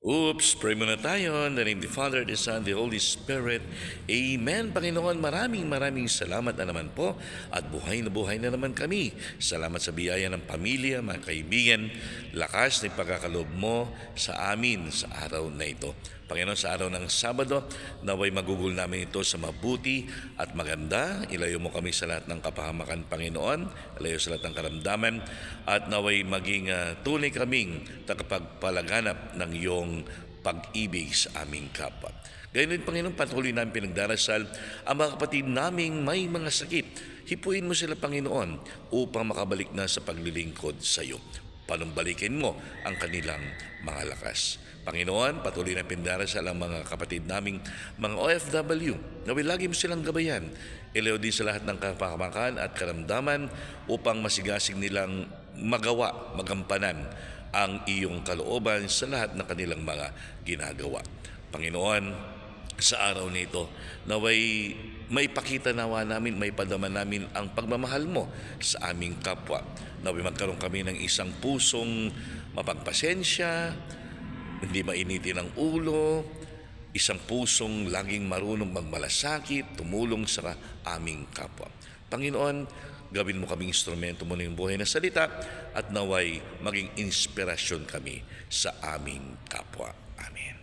Oops, pray muna tayo. In the name of the Father, the Son, the Holy Spirit. Amen. Panginoon, maraming salamat na naman po at buhay na naman kami. Salamat sa biyaya ng pamilya, mga kaibigan, lakas ng pagkakaloob mo sa amin sa araw na ito. Panginoon, sa araw ng Sabado, naway magugol namin ito sa mabuti at maganda. Ilayo mo kami sa lahat ng kapahamakan, Panginoon. Ilayo sa lahat ng karamdaman. At naway maging tunay kaming tagapagpalaganap ng iyong pag-ibig sa aming kapwa. Gayun din, Panginoon, patuloy namin pinagdarasal ang mga kapatid naming may mga sakit. Hipuin mo sila, Panginoon, upang makabalik na sa paglilingkod sa iyo. Panumbalikin mo ang kanilang mga lakas. Panginoon, patuloy na pindarasal ang mga kapatid naming mga OFW na lagi mo silang gabayan. Ilayo din sa lahat ng kapahamakan at karamdaman upang masigasig nilang magampanan ang iyong kalooban sa lahat ng kanilang mga ginagawa. Panginoon, sa araw nito, naway maipakita nawa namin, maipadama namin ang pagmamahal mo sa aming kapwa. Naway magkaroon kami ng isang pusong mapagpasensya, hindi mainitin ang ulo, isang pusong laging marunong magmalasakit, tumulong sa aming kapwa. Panginoon, gawin mo kaming instrumento mo ng buhay na salita at naway maging inspirasyon kami sa aming kapwa. Amen.